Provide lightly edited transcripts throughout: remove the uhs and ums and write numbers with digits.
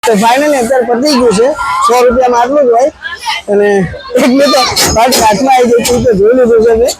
તો ફાઇનલી અત્યારે પતી ગયું છે 100 રૂપિયામાં આટલું જ હોય અને એક બે તો પાછી હાથમાં આવી ગઈ તો જોઈ લીધું છે મેં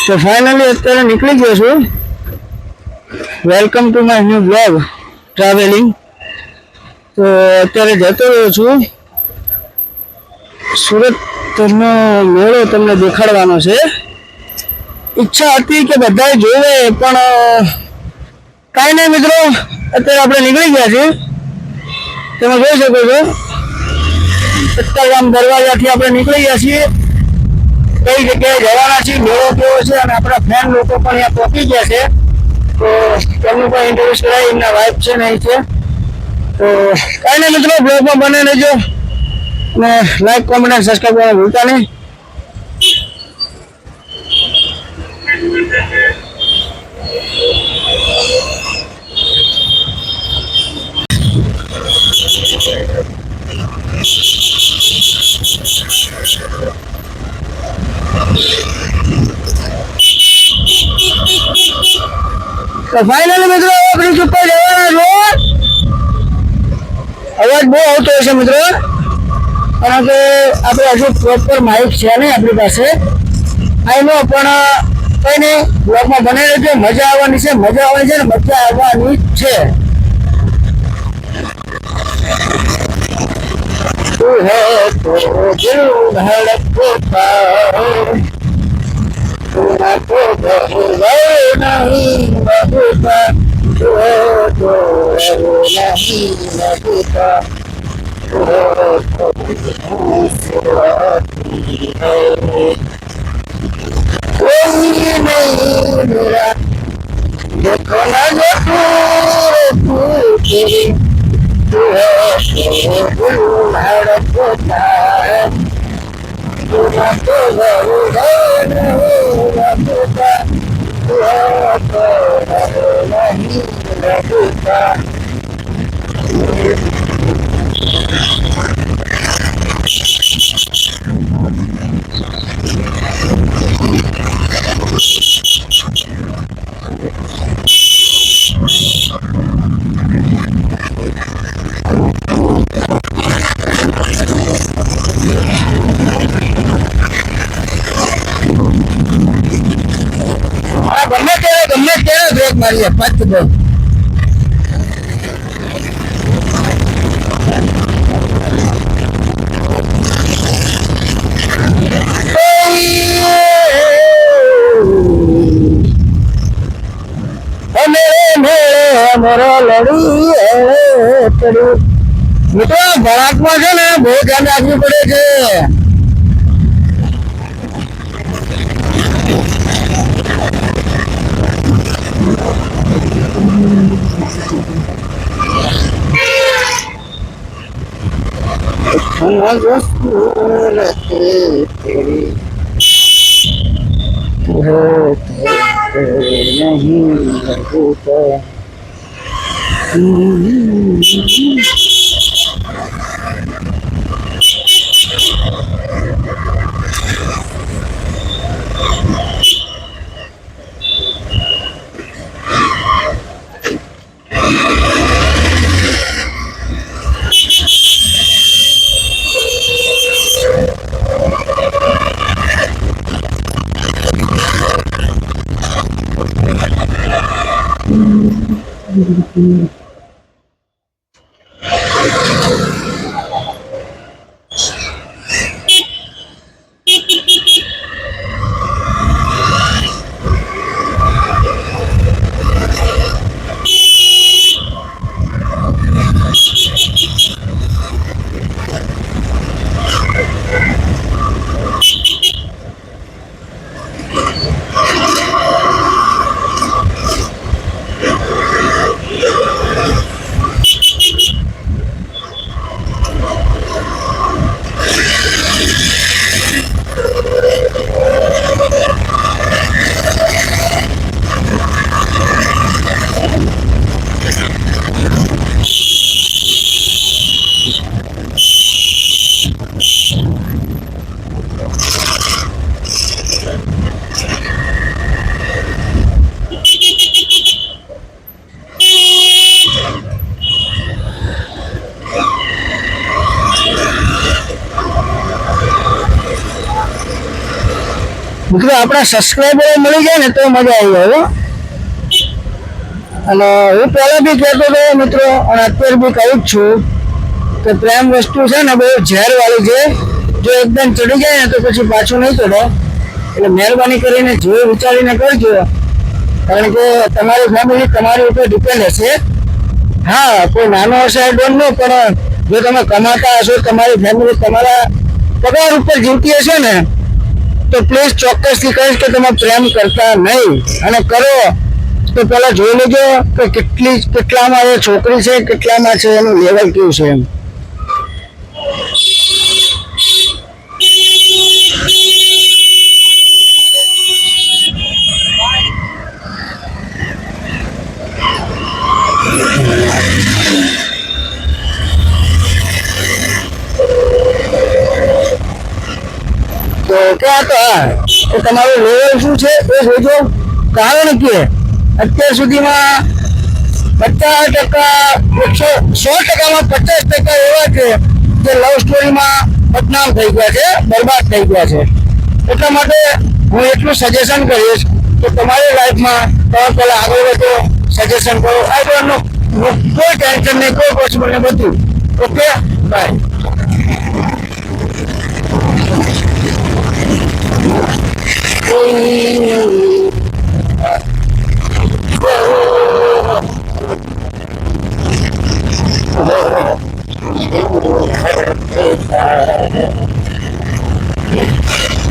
तो फाइनली અત્યારે નીકળી ગયો છું welcome to my new blog travelling તો અત્યારે જતો રહ્યો છું સુરતનો મેળો તમને દેખાડવાનો છે ઈચ્છા હતી કે બધાએ જોવે પણ કાંઈ નહીં મિત્રો અત્યારે આપણે નીકળી ગયા છીએ તમે જોઈ શકો છો સત્તરગામ દરવાજાથી આપણે નીકળી ગયા છીએ કઈ જગ્યાએ જવાના છીએ મેળો કેવો છે અને આપણા ફ્રેન્ડ લોકો પણ અહીંયા પહોંચી ગયા છે તો તેમનું પણ ઇન્ટરવ્યુ કરાય એમના વાઇફ છે ને છે તો કાંઈ નહીં મિત્રો બ્લોગમાં બને રહેજો અને લાઈક કોમેન્ટ અને સબસ્ક્રાઈબ કરવાનું ભૂલતા નહીં તો ફાઇનલી મિત્રો બ્રિજ ઉપર જવાના છો અવાજ બહુ આવતો હશે મિત્રો કારણ કે આપણે હજુ પ્રોપર માઇક છે નહીં આપણી પાસે આઈ નો પણ કંઈ નહીં બ્લોગમાં બને રહેજો મજા આવવાની છે ને મજા આવવાની છે તું હે તો દિલ ધડકતા तो नहीं बबूता तो नहीं बबूता कोई नहीं मेरा देखो ना जो तू तेरी तू है तो धड़कता है तू ना तो गम्मे तेरे ब्रेक मारिए पत दो મિત્રો ભરાકમાં છે ને બહુ ધ્યાન રાખવું પડે છે મિત્રો આપણા સબસ્ક્રાઈબરો મળી જાય ને તો મજા આવી જાય. અને હું પહેલા બી કહેતો હતો મિત્રો, અને અત્યારે બી કહું જ છું કે પ્રેમ વસ્તુ છે ને બહુ ઝેરવાળી છે. જો એકદમ ચડી જાય ને તો પછી પાછું નહીં ચડે. એટલે મહેરબાની કરીને જોઈ વિચારીને કરજો, કારણ કે તમારી ફેમિલી તમારી ઉપર ડિપેન્ડ હશે. હા, કોઈ નાનો હશે આઈ ડોન્ટ નો, પણ જો તમે કમાતા હશો, તમારી ફેમિલી તમારા પગાર ઉપર જીવતી હશે ને, તો પ્લીઝ ચોક્કસથી કહીશ કે તમે પ્રેમ કરતા નહીં. અને કરો તો પહેલા જોઈ લેજો કે કેટલામાં એ છોકરી છે, કેટલામાં છે, એનું લેવલ કેવું છે એમ. તો ક્યાં તો હા, તમારું લેવલ શું છે એ જોજો. કારણ કે અત્યાર સુધીમાં 50%, 100%માં 50% એવા છે જે લવ સ્ટોરીમાં બદનામ થઈ ગયા છે, બરબાદ થઈ ગયા છે. એટલા માટે હું એટલું સજેશન કરીશ કે તમારી લાઈફમાં તમે પહેલા આગળ વધો, સજેશન કરો. આઈ ડોન્ટ નો, કોઈ ટેન્શન નહીં, કોઈ પોસિબલ નહીં, બધું ઓકે. બાય.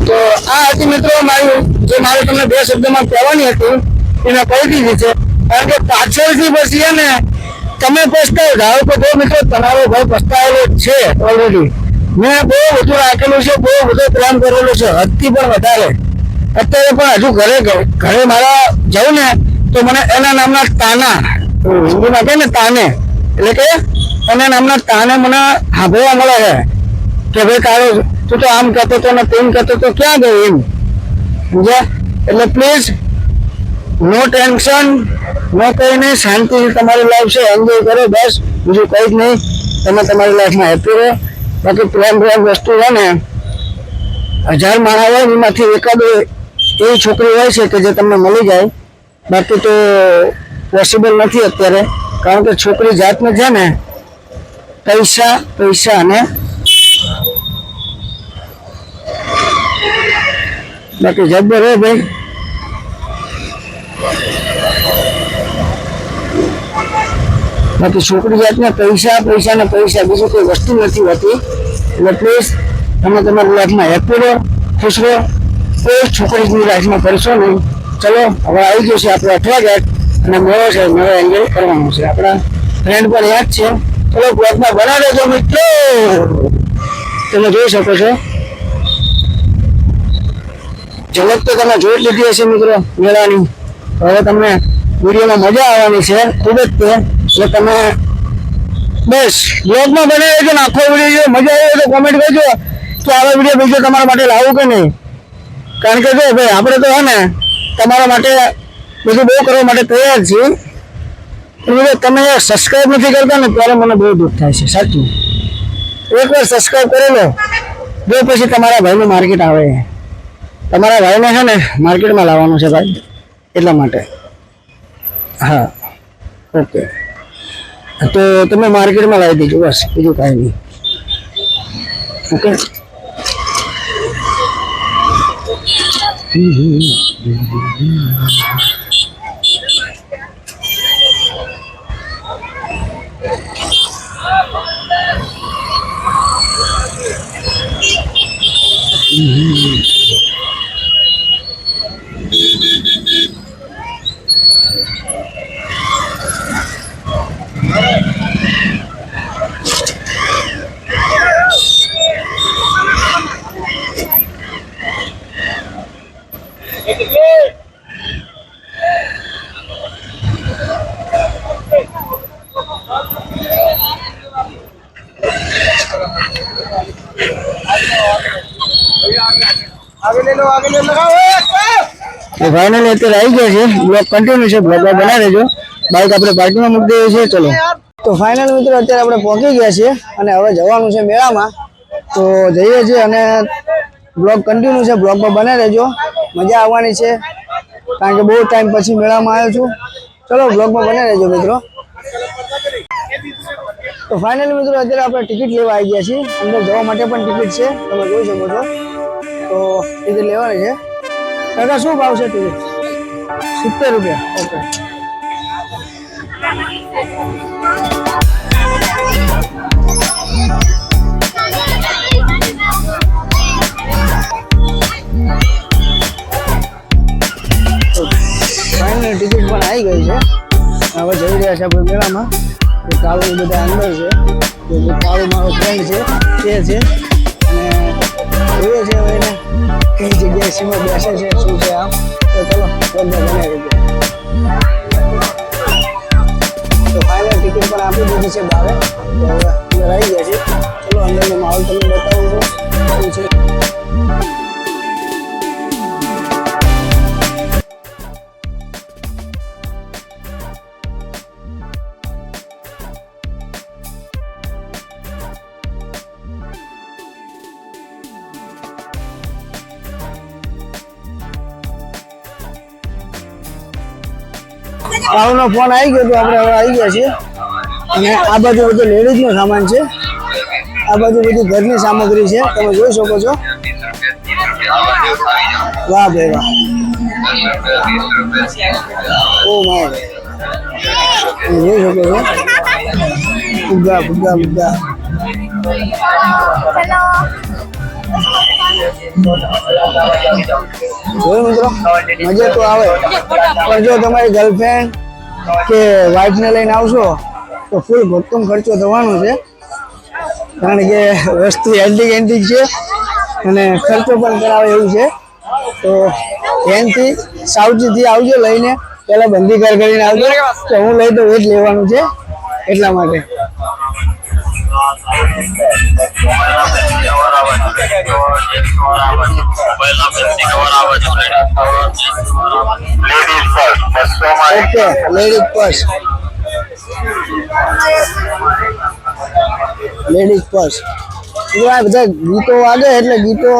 તો આ હતી મિત્રો મારી, જે મારે તમને 2 શબ્દમાં કહેવાની હતી એ મેં કહી દીધી છે. કારણ કે પાછળથી પછી છે ને તમે પસ્તાવ ધારો કે જો મિત્રો તમારો ભાઈ પસ્તાવેલો છે ઓલરેડી. મેં બહુ બધું રાખેલું છે, બહુ બધો પ્રેમ કરેલો છે, હદથી પણ વધારે. અત્યારે પણ હજુ ઘરે મારા જાઉં ને તો મને એના નામના તાના, હિન્દીમાં કહે ને તાને, એટલે કે એના નામના તાને મને સાંભળવા મળે છે કે ભાઈ તારો તું તો આમ કહેતો હતો ને તેમ કહેતો તો ક્યાં ગયો એમ, સમજ્યા? એટલે પ્લીઝ નો ટેન્શન, નો કંઈ નહીં, શાંતિથી તમારી લાઈફ છે એન્જોય કરો, બસ બીજું કંઈ જ નહીં. તમે તમારી લાઈફમાં હેપી રહો. બાકી પ્રેમ વસ્તુ છે ને 1000 માણસ હોય એમાંથી એકાદ એવી છોકરી હોય છે કે જે તમને મળી જાય. બાકી તો પોસિબલ નથી અત્યારે, કારણ કે છોકરી જાતને છે ને પૈસા અને બાકી જબ્બર હે ભાઈ. બાકી છોકરી જાતને પૈસા ને પૈસા, બીજું કોઈ વસ્તુ નથી હોતી. એટલે પ્લીઝ તમે તમારી લાઈફમાં હેપી રહો, ખુશ રહો, કોઈ છોકરીની લાઈફમાં કરશો નહીં. ચલો હવે આવી ગયો છે આપણે 8 વાગ્યા અને મેળો છે, મેળો એન્જોય કરવાનો છે. આપણા ફ્રેન્ડ પણ યાદ છે. ચલો બ્લોગમાં બના દેજો મિત્રો. તમે જોઈ શકો છો, ઝલક તો તમે જોઈ લીધી હશે મિત્રો મેળાની. હવે તમને વિડીયોમાં મજા આવવાની છે ખૂબ જ તે. એટલે તમે બસ બ્લોગમાં બને રહેજો ને આખો વિડીયો મજા આવે તો કોમેન્ટ કરજો કે આવા વિડીયો બીજો તમારા માટે લાવું કે નહીં. કારણ કે જો ભાઈ આપણે તો હે ને તમારા માટે બધું બહુ કરવા માટે તૈયાર છીએ. તમે સબસ્ક્રાઈબ નથી કરતા ને ત્યારે મને બહુ દુઃખ થાય છે સાચું. એકવાર સબસ્ક્રાઈબ કરી લો, જો પછી તમારા ભાઈનું માર્કેટ આવે. તમારા ભાઈને છે ને માર્કેટમાં લાવવાનું છે ભાઈ, એટલા માટે. હા ઓકે, તો તમે માર્કેટમાં લાવી દેજો બસ, બીજું કાંઈ નહીં. ઓકે. ફાઇનલી અત્યારે આવી ગયા છે. બ્લોગ કન્ટિન્યુ છે, બ્લોગ બનાવી દેજો. બાઇક આપણે પાર્કિંગમાં મૂકી દઈએ છીએ. ચલો તો ફાઇનલ મિત્રો અત્યારે આપણે પહોંચી ગયા છીએ અને હવે જવાનું છે મેળામાં. તો જઈએ છીએ અને બ્લોગ કન્ટિન્યુ છે, બ્લોગમાં બનાવી દેજો. મજા આવવાની છે, કારણ કે બહુ ટાઈમ પછી મેળામાં આવ્યો છું. ચલો બ્લોગમાં બને રહેજો મિત્રો. તો ફાઇનલી મિત્રો અત્યારે આપણે ટિકિટ લેવા આવી ગયા છીએ. અંદર જવા માટે પણ ટિકિટ છે, તમે જોઈ શકો છો. તો ટિકિટ લેવાની છે. કાકા શું ભાવ છે ટિકિટ? 70 રૂપિયા. ઓકે. ફાઇનલ ટિકિટ પણ આવી ગઈ છે. હવે જઈ રહ્યા છે આપણે મેળામાં. કાળું બધા અંદર છે. કાળું મારો ફ્રેન્ડ છે તે છે, અને જોઈએ છે હવે એને કઈ જગ્યાએ સીમા બેસે છે, શું છે આમ. તો ચલો બધા બનાવી દીધું. તો ફાઇનલ ટિકિટ પણ આપી દીધી છે બારે. તો હવે અંદર આવી ગયા છે. ચલો અંદરનો માહોલ તમને બતાવું છું શું છે. કાળુનો ફોન આવી ગયો તો આપણે હવે આવી ગયા છીએ. અને આ બાજુ બધું લેડીઝનો સામાન છે, આ બાજુ બધી ઘરની સામગ્રી છે, તમે જોઈ શકો છો. વાહ ભાઈ વાહ, ઓ માય, તમે જોઈ શકો છો. ફુગ્ગા ફુગ્ગા ફુગ્ગા. જોયું મિત્રો, મજા તો આવે, પણ જો તમારી ગર્લફ્રેન્ડ કે વાઇફને લઈને આવશો તો ફૂલ ભક્કમ ખર્ચો થવાનો છે, કારણ કે વસ્તુ એન્ટિક છે અને ખર્ચો પણ કરાવે એવું છે. તો ધ્યાનથી સાવચેતી આવજો લઈને. પહેલા બંધી કર કરીને આવજો, તો હું લઈ તો એ જ લેવાનું છે એટલા માટે. Okay, ladies purse, ladies purse. આ બધા ગીતો વાગે એટલે ગીતો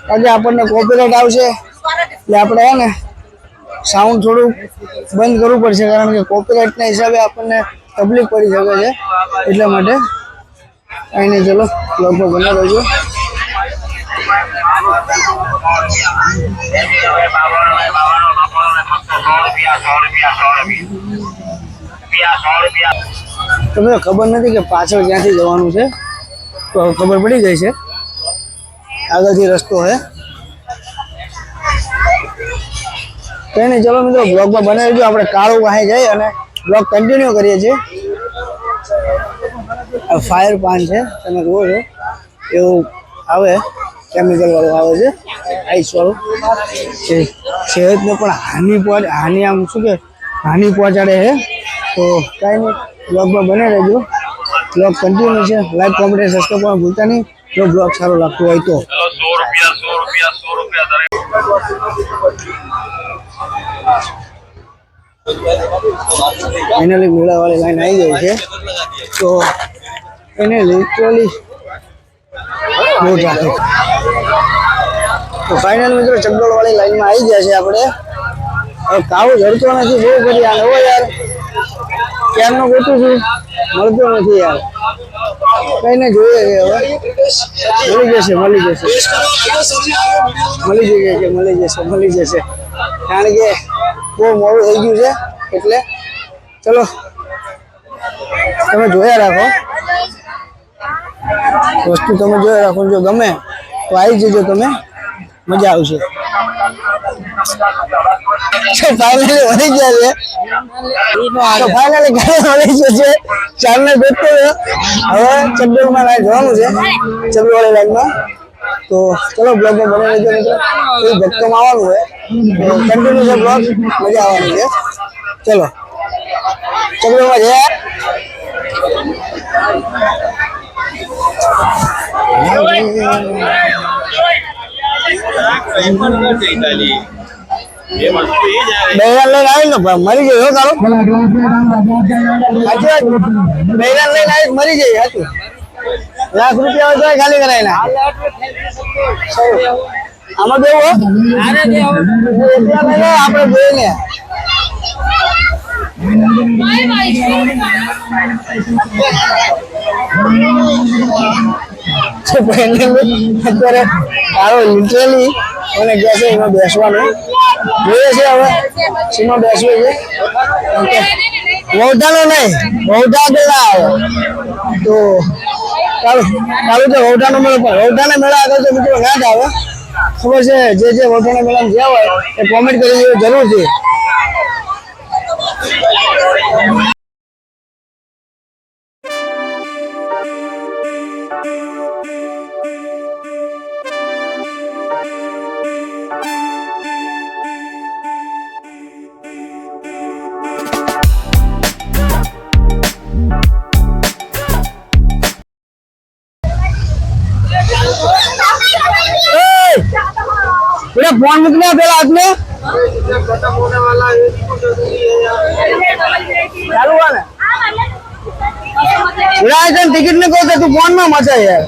વાગે આપણને કોપીરાઇટ આવશે, એટલે આપણે હે ને સાઉન્ડ થોડું બંધ કરવું પડશે, કારણ કે કોપીરાઇટના હિસાબે આપણને તકલીફ પડી શકે છે. એટલા માટે કંઈ નહીં, ચલો બ્લોગમાં બના રહેજો. તમને ખબર નથી કે પાછળ ક્યાંથી જવાનું છે, તો ખબર પડી ગઈ છે. આગળથી રસ્તો છે. કંઈ નહીં, ચલો મિત્રો બ્લોગમાં બને રહેજો. આપણે કાળું વાહે જઈ અને બ્લોગ કન્ટિન્યુ કરીએ છીએ. ફાયર પાન છે, તમે જુઓ છો એવું આવે, કેમિકલ વાળું આવે છે, આઈસ વાળું. સેહતને પણ હાનિ આમ શું કે હાનિ પહોંચાડે છે. તો કાંઈ નહીં, બ્લોગમાં બને રહેજો. બ્લોગ કન્ટિન્યુ છે. લાઈક, કોમેન્ટ, સબસ્ક્રાઈબ કરવાનું ભૂલતા નહીં જો બ્લોગ સારો લાગતો હોય તો. ફાઇનલી મેળાવાળી લાઈન આવી ગઈ છે. તો એને લિટરલી બહુ ટ્રાફિક. તો ફાઇનલ મિત્રો ચકડોળ વાળી લાઈનમાં આવી ગયા છે આપણે. હવે કાવું જડતો નથી, બહુ કરી આ નવો યાર ક્યારનો ગોતું છું, મળતો નથી યાર. કઈ ને જોઈએ છે, હવે મળી જશે, કારણ કે બહુ મોડું થઈ ગયું છે. એટલે ચલો તમે જોયા રાખો, વસ્તુ તમે જોયા રાખો. જો ગમે તો આવી જજો, તમે મજા આવશે. ફાઇનલી વળી ગયા છે, તો ફાઇનલી ઘરે વળી ગયો છે. ચારને બેઠો હવે ચકડોળમાં લાઈન જવાનું છે, ચકડોળવાળી લાઈનમાં. તો ચલો બ્લોગમાં બને રહેજો મિત્રો. એ ભક્તોમાં આવવાનું હોય તો કન્ટિન્યુ છે બ્લોગ, મજા આવવાની છે. ચલો ચકડોળમાં જયા. બેરાન લઈને આવી ને મરી જાય તારો. બેરાન લઈને આવી મરી જાય. સાચું, ₹1,00,000 હોય તો ખાલી કરાય ના. આમાં દેવું એટલા લઈ લો આપણે જોઈને અત્યારે તારો લિટરલી મને કહે છે એમાં બેસવાનું જોઈએ છે હવે શીમાં બેસવું છે વૌઢાનો નહીં વૌઢા પેલા આવે તો ચાલો તો વૌઢાનો મેળો પણ વૌઢાના મેળા આગળ તો મિત્રો ના જ આવે ખબર છે જે વૌઢાના મેળામાં ગયા હોય એ કોમેન્ટ કરી દેવું જરૂરથી बेटा फोन मुकना पहला आपने चालू हुआ ना बेटा टिकट नहीं कहते तू फोन में मचा यार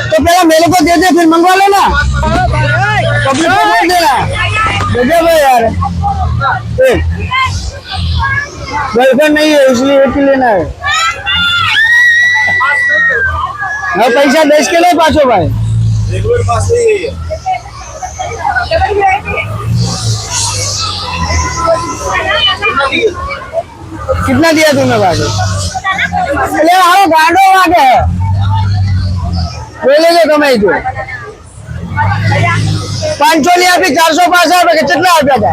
तो पहला मेरे को दे दे फिर मंगवा लेना पब्लिक को मत देना दे दे भाई यार गर्लफ्रेंड नहीं है इसलिए एक ही लेना है पैसा 10 के लिए पाछो भाई कितना दिया तुमने भाई ले आओ गाड़ो आगे है बोले कमाई तू 500 लिया फिर 465 रुपये कितना रुपया था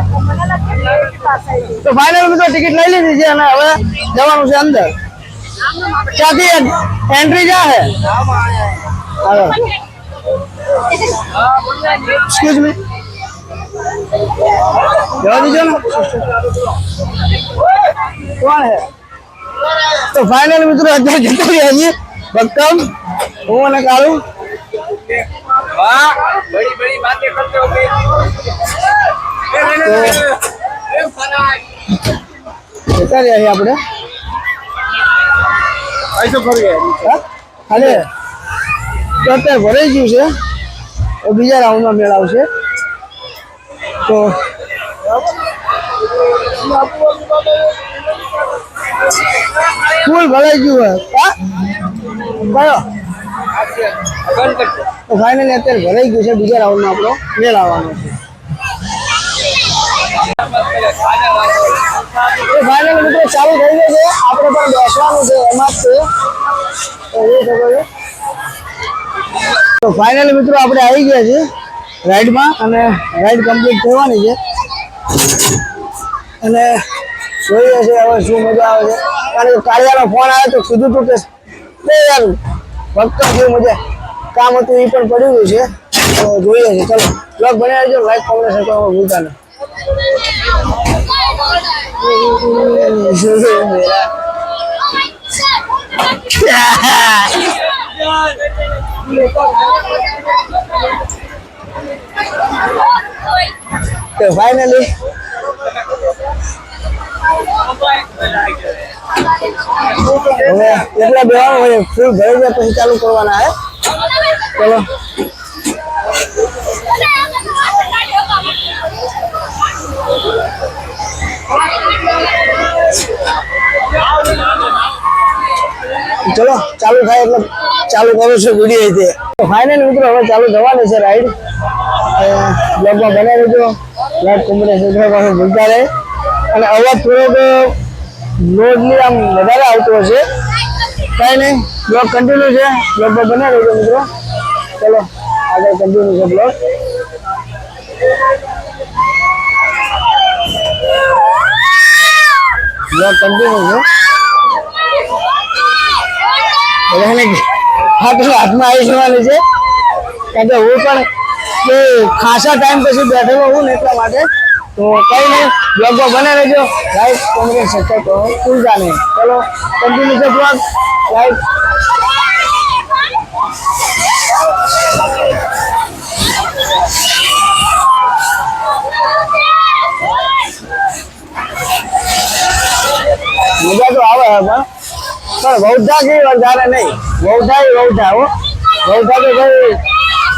तो फाइनल में तो टिकट नहीं ले दीजिए ना હવે જવાનું છે અંદર ક્યાંથી एंट्री क्या है एक्सक्यूज मी जवा दीजिए ना कौन है तो फाइनल मित्रों અત્યારે જતો રહ્યા ભક્કમ હું અને કાળુ वाह बड़ी बड़ी बातें करते हो જતા રહ્યા આપણે ऐसे भर गया હાલે તો અત્યારે ભરાઈ ગયું છે તો બીજા રાઉન્ડમાં મેળ આવશે તો ફૂલ ભરાઈ ગયું હોય કયો તો ફાઇનલી અત્યારે ભરાઈ ગયું છે બીજા રાઉન્ડમાં આપણો મેળ આવવાનો છે ફાઇનલ મિત્રો ચાલુ થઈ ગયો છે આપણે પણ બેસવાનું છે એમાં જ છે તો ફાઇનલી મિત્રો આપણે આવી ગયા છે રાઈડમાં અને રાઈડ કમ્પ્લીટ થવાની છે અને જોઈએ છે હવે શું મજા આવે છે કારણ કે કાળિયાનો ફોન આવે તો કીધું તું કે યાર ભક્ત જેવું મજા કામ હતું એ પણ પડ્યું છે તો જોઈએ છે ચલો બ્લોગ બનાવી દેજો લાઈક કોમેન્ટ શેર કરવાનું ભૂલતા નહીં तो फाइनली હવે એટલા બેવાનું હોય ફૂલ ભરી જાય પછી ચાલુ કરવાના હે ચલો ચલો ચાલુ થાય એટલે ચાલુ કરું છું વિડીયો તે ફાઇનલ મિત્રો હવે ચાલુ થવાની છે રાઈડ બ્લોગમાં બનાવી દેજો લાઈક કોમેન્ટ શેર કરવાનું ભૂલતા રહે અને અવાજ થોડોક લોડની આમ વધારે આવતો હશે કાંઈ નહીં બ્લોગ કન્ટિન્યુ છે બ્લોગમાં બનાવી દેજો મિત્રો ચલો આગળ કન્ટિન્યુ છે બ્લોગ કન્ટિન્યુ છે બધાને હાથમાં આવી જવાની છે કારણ કે હું પણ કે ખાસા ટાઈમ પછી બેઠેલો હું ને એટલા માટે તો કંઈ નહીં બ્લોગમાં બને રહેજો લાઈક કોમેન્ટ સબસ્ક્રાઈબ કરવાનું ભૂલતા નહીં ચલો કન્ટિન્યુ છે બ્લોગ લાઈક મજા તો આવે પણ વૌઢા જેવી વધારે નહીં વૌઢા હો ગૌઠા તો ભાઈ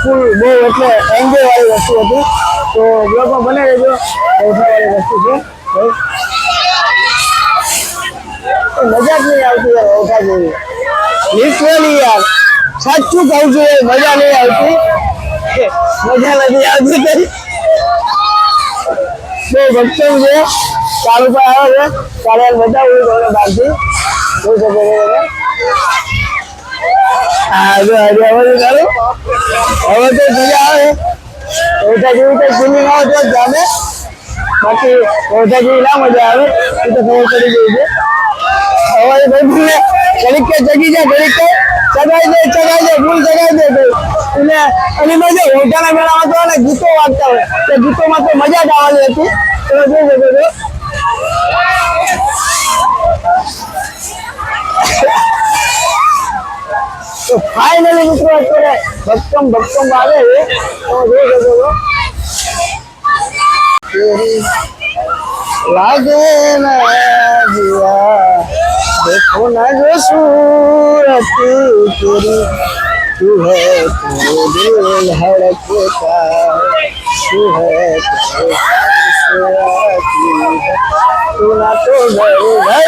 ફૂલ બહુ એટલે એન્જોય વાળી વસ્તુ હતી. તો બ્લોગમાં બને રહેજો. ગૌઠા વાળી વસ્તુ છે ભાઈ. મજા જ નહીં આવતી યાર ગૌઠા જેવી. લિટરલી યાર સાચું કહું છું યાર, મજા નહીં આવતી. મજા નથી આવતી કઈ. બહુ ભક્તમ છે. ચાલુ પર આવે છે. ચાલે બતાવું તમને બહારથી જોઈ શકો છો તમે. હા જો હજી હવે ચાલુ હવે તો મજા આવે. ગૌઠા જેવી કઈ ફિલિંગ આવે તો જ જામે. બાકી ગૌઠા જેવી ના મજા આવે એ તો ખબર પડી ગઈ છે. હવે ભાઈ ઘડીક કે જગી જાય, ઘડીક કે ચગાઈ દે ફૂલ ચગાઈ દે ભાઈ. અને એની મજા ગૌઠાના મેળામાં તો ને ગીતો વાગતા હોય તે ગીતોમાં તો મજા જ આવવાની હતી. તમે જોઈ શકો છો. તો ફાઇનલી મિત્રો અત્યારે ભક્તમ આવે છે. તમે જોઈ શકો છો. લાગે ના દિયા देखो ना जो सूरत तेरी तू है तो दिल धड़कता तू है तू ना तो घर तू है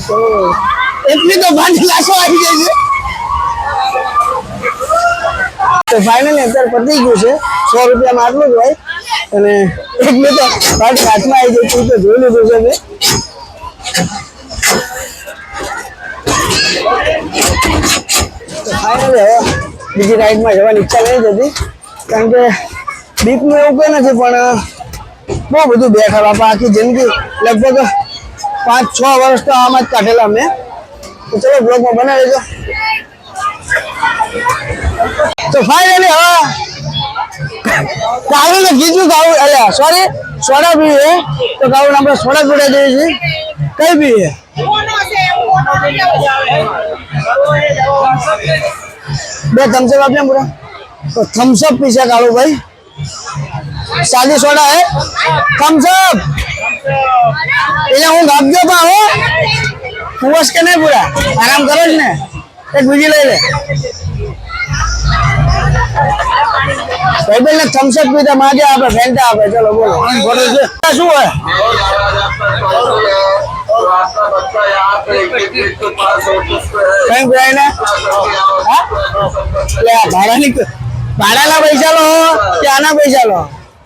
तो એટલી તો ભાંડી લાશો આવી ગઈ છે. તો ફાઇનલી અત્યારે પતી ગયું છે. 100 રૂપિયામાં આટલું જ હોય. અને એટલું તો પાછી હાથમાં આવી ગઈ તું તો જોઈ લીધું છે મેં. ફાઇનલી હવે બીજી રાઈડમાં જવાની ઈચ્છા નહીં થતી કારણ કે બીકનું એવું કંઈ નથી પણ બહુ બધું બેઠા બાપા. આખી જિંદગી લગભગ 5-6 વર્ષ તો આમાં જ કાઢેલા મેં. તો ચલો બ્લોગમાં બનાવી દેજો. તો ફાઇનલી હવે કાળું ને કીધું કાળું અલ્યા સોરી સોડા પીએ તો કાળું આપણે સોડા પીડા જઈએ છીએ. કઈ પીએ? બે થમ્સઅપ આપ્યા પૂરા. તો થમ્સઅપ પીશે કાળું ભાઈ. સાદી સોડા હે થમ્સઅપ. એટલે હું ગાપજો પણ હો કુવસ કે નહીં પૂરા આરામ કરો જ ને. એક બીજી લઈ લે. ભાઈબંધ ને થમ્સઅપ પીધા માજે આપે ફેન્ટા આપે. ચલો બોલો શું હોય? કઈ પીવાય ને ભાડાના પૈસા લો કે આના પૈસા લો?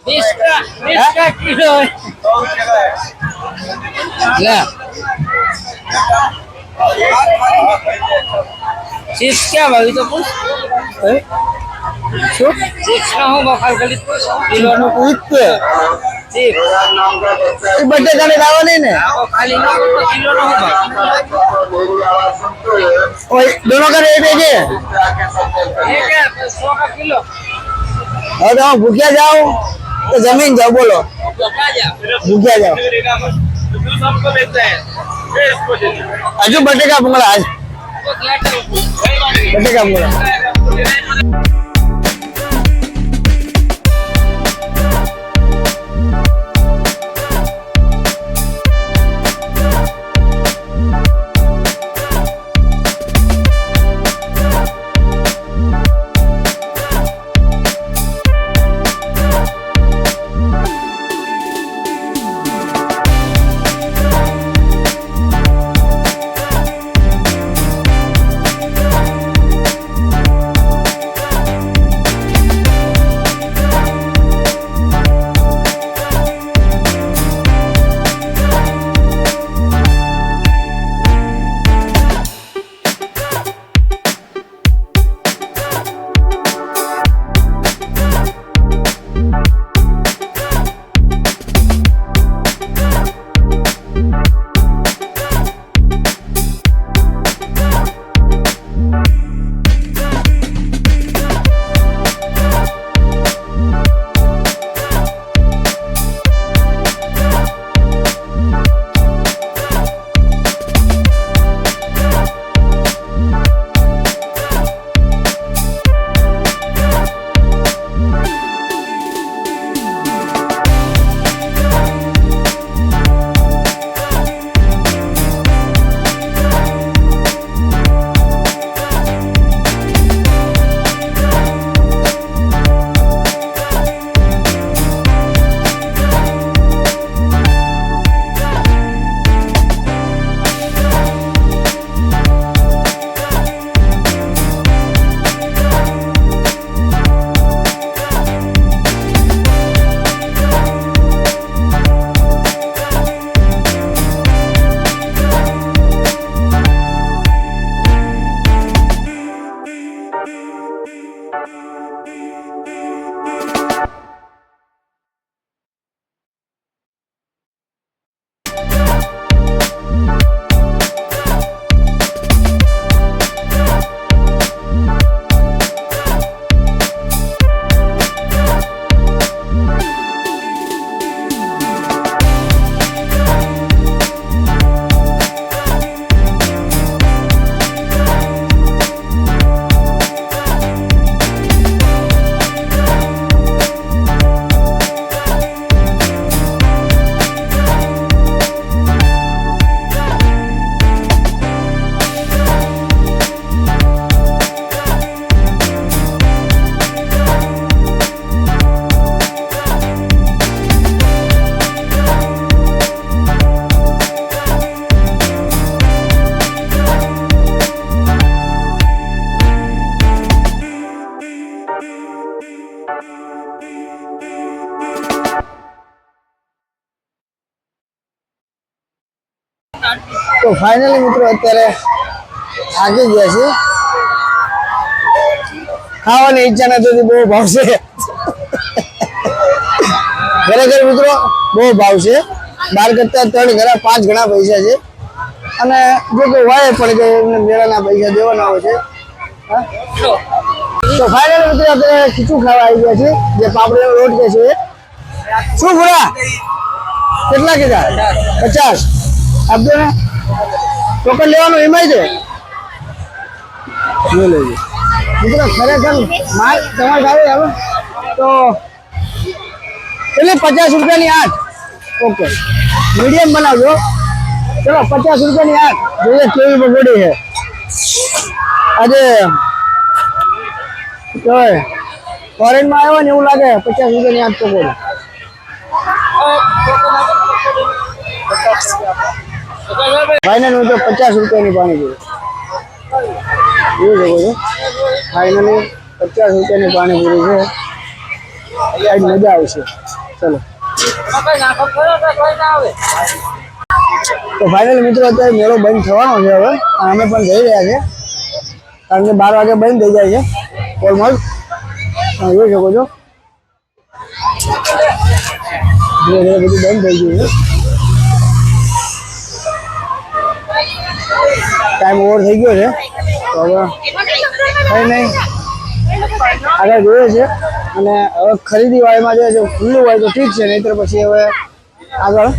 20 કિલો चिप्स क्या भाई तो पूछ શું चिप्स ना हो બફાર ગલી કિલો નો પૂછ चिप्स એ બટેકાને લાવવાની ને ખાલી ના કિલો નો હો ઓય दोनों का रेट है ये एक है 100 का किलो. હવે તમે ભૂખ્યા જાઓ તો જમીન જાઓ. બોલો ભૂખ્યા જાઓ. હજુ બટેકા ભૂંગળા બટેકા ભૂંગળા. તો ફાઇનલી મિત્રો અત્યારે થાકી ગયા છે, ખાવાની ઈચ્છા નથી, બહુ ભાવશે ખરેખર મિત્રો બહુ ભાવ છે, 12 કરતા 3 ઘણા 5 ગણા પૈસા છે, અને જો કોઈ વાય પડે કે એમને મેળાના પૈસા દેવાના હોય છે. હા? તો ફાઇનલ મિત્રો અત્યારે ખીચું ખાવા આવી ગયા છે, જે પાપડીનો રોટ કે છે. શું ભૂરા કેટલા કીધા? 50 આપજો ને, ટોકન લેવાનું એમાં છે. મિત્રો ખરેખર માલ તમારે ભાવે આવે તો એટલે 50 રૂપિયાની 8. ઓકે મીડિયમ બનાવજો. ચલો 50 રૂપિયાની 8. જોઈએ કેવી પકોડી છે આજે. ફોરેનમાં આવ્યો ને એવું લાગે. 50 રૂપિયાની 8 પકોડી. ફાઇનલ હું તો 50 રૂપિયાની પાણીપુરી એવું છે. ફાઇનલી 50 રૂપિયાની પાણીપુરી છે, મજા આવશે. ચલો તો ફાઇનલી મિત્રો અત્યારે મેળો બંધ થવાનો છે હવે, અમે પણ જઈ રહ્યા છે, કારણ કે 12 વાગે બંધ થઈ જાય છે ઓલમોસ્ટ. જોઈ શકો છો ધીરે ધીરે બધું બંધ થઈ ગયું છે. ટાઈમ ઓવર થઈ ગયો છે, તો હવે કંઈ નહીં આગળ જોઈએ છે. અને હવે ખરીદી વાળીમાં જે છે ખુલ્લું હોય તો ઠીક છે, નહીંતર પછી હવે આગળ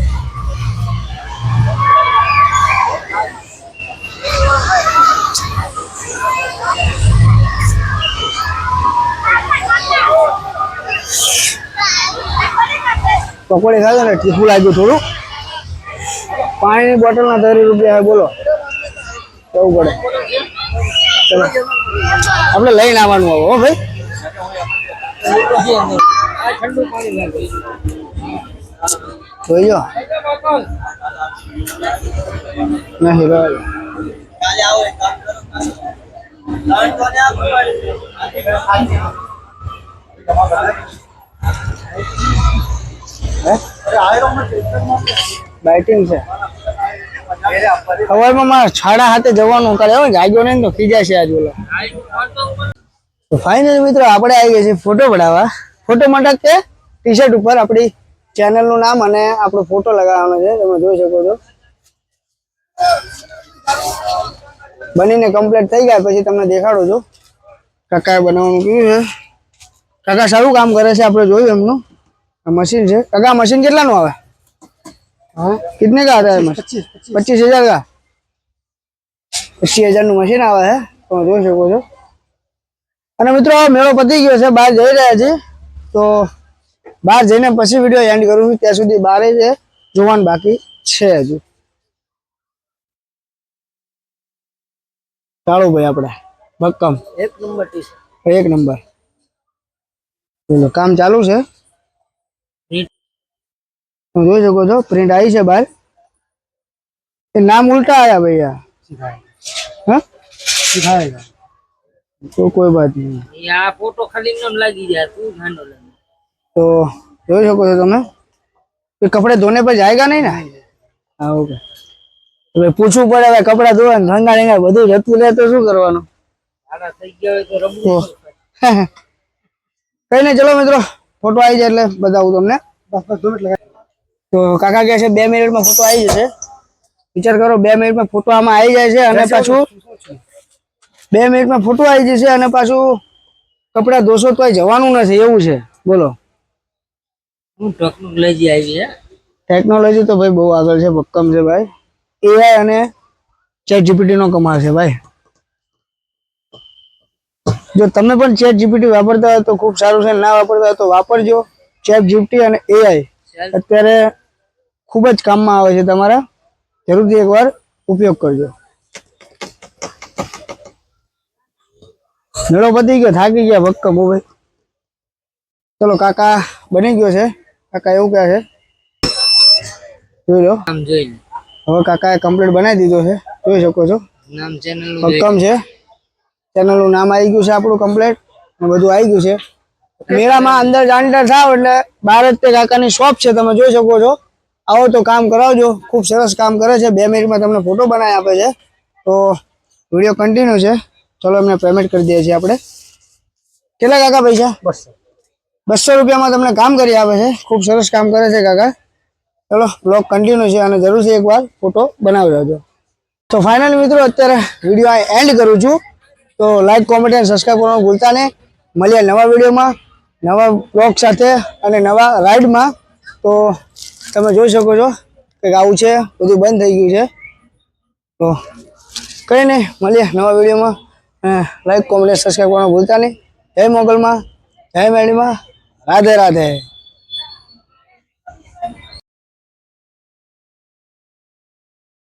પકોડી ખાધો ને તીખું લાગ્યું થોડું. પાણીની બોટલના 30 રૂપિયા બોલો જવું પડે. ચલો આપણે લઈને આવવાનું આવો હો ભાઈ. જોઈજો નહીં ભાઈ. બાઇટિંગ છે સવારમાં મારા છાડા હાથે જવાનું કરે હવે જાગ્યો નહીં તો ખીજા છે આજ બોલો. તો ફાઇનલી મિત્રો આપણે આવી ગયા છીએ ફોટો પડાવવા. ફોટો માટે કે ટી શર્ટ ઉપર આપણી ચેનલનું નામ અને આપણો ફોટો લગાવવાનો છે, તમે જોઈ શકો છો. બનીને કમ્પ્લીટ થઈ ગયા પછી તમને દેખાડું છું કાકાએ બનાવવાનું કીધું છે. કાકા સારું કામ કરે છે, આપણે જોયું એમનું. मशीन है काका. मशीन कितना नो आवे? हाँ कितने का आता है? 25,000 का. 25,000 નું મશીન આવે છે, તમે જોઈ શકો છો. અને મિત્રો મેળો પતી ગયો છે, બહાર જઈ રહ્યા છે, તો બહાર જઈને પછી વિડીયો એન્ડ કરું છું. ત્યાં સુધી બહાર જ જોવાનું બાકી છે હજુ. ચાલો ભાઈ આપણે ભક્કમ 1 નંબર ટી 1 નંબર કામ ચાલુ છે. तुम જોઈ શકો છો પ્રિન્ટ आई છે બહાર. ये नाम उल्टा आया भैया. हाँ सिखाएगा तो कोई बात नहीं. यहाँ फोटो खाली नाम लगी जाए तू घानो लगे तो જોઈ શકો છો તમે. ये कपड़े धोने पर जाएगा नहीं ना? हाँ ओके. હવે પૂછવું પડે હવે કપડા ધોવા રંગા રંગા બધું જતું રહે તો શું કરવાનું. આના થઈ ગયા હોય તો રમવું. કઈ નહીં ચલો મિત્રો ફોટો આવી જાય એટલે બતાવું તમને. બસ 2 મિનિટ લગાય. તો કાકા કહે છે 2 મિનિટમાં ફોટો આવી જશે. વિચાર કરો 2 મિનિટમાં ફોટો આમાં આવી જાય છે અને પાછું 2 મિનિટમાં ફોટો આવી જશે અને પાછું કપડા ધોશો તોય જવાનું નથી એવું છે. બોલો હું ટેકનોલોજી આવી છે. ટેકનોલોજી તો ભાઈ બહુ આગળ છે, ભક્કમ છે ભાઈ. એઆઈ અને ચેટ જીપીટી નો કમાલ છે ભાઈ. જો તમે પણ ચેટ જીપીટી વાપરતા હોય તો ખૂબ સારું છે, ના વાપરતા હોય તો વાપરજો. ચેટ જીપીટી અને એઆઈ અત્યારે ખૂબ જ કામમાં આવે છે, તમારા જરૂરથી એકવાર ઉપયોગ કરજો. મેળો પતી ગયો, થાકી ગયા ભક્કમ હો ભાઈ. ચલો કાકા બની ગયો છે. કાકા એવું કહે છે જોઈ લો. હવે કાકાએ કમ્પ્લીટ બનાવી દીધો છે, જોઈ શકો છો. નામ ચેનલ ભક્કમ છે. ચેનલનું નામ આવી ગયું છે આપણું કમ્પ્લીટ, બધું આવી ગયું છે. મેળામાં અંદર જાણીતા થાવ એટલે બહાર જ તે કાકાની શોપ છે, તમે જોઈ શકો છો. આવો તો કામ કરાવજો. ખૂબ સરસ કામ કરે છે. 2 મિનિટમાં તમને ફોટો બનાવી આપે છે. તો વિડીયો કન્ટિન્યુ છે. ચલો એમને પેમેન્ટ કરી દઈએ છીએ આપણે. કેટલા કાકા પૈસા? 200 રૂપિયામાં તમને કામ કરી આપે છે. ખૂબ સરસ કામ કરે છે કાકા. ચલો બ્લોગ કન્ટિન્યુ છે અને જરૂરથી એકવાર ફોટો બનાવી લેજો. તો ફાઇનલી મિત્રો અત્યારે વિડીયો આ એન્ડ કરું છું. તો લાઈક, કોમેન્ટ અને સબસ્ક્રાઈબ કરવાનું ભૂલતા નહીં. મળીએ નવા વિડીયોમાં, નવા બ્લોગ સાથે અને નવા રાઇડમાં. તો તમે જોઈ શકો છો કે આવું છે, બધું બંધ થઈ ગયું છે. તો કંઈ નહીં, મળીએ નવા વિડીયોમાં. લાઈક, કોમેન્ટ અને સબસ્ક્રાઈબ કરવાનું ભૂલતા નહીં. જય મોગલમાં, જય મેળીમાં, રાધે રાધે.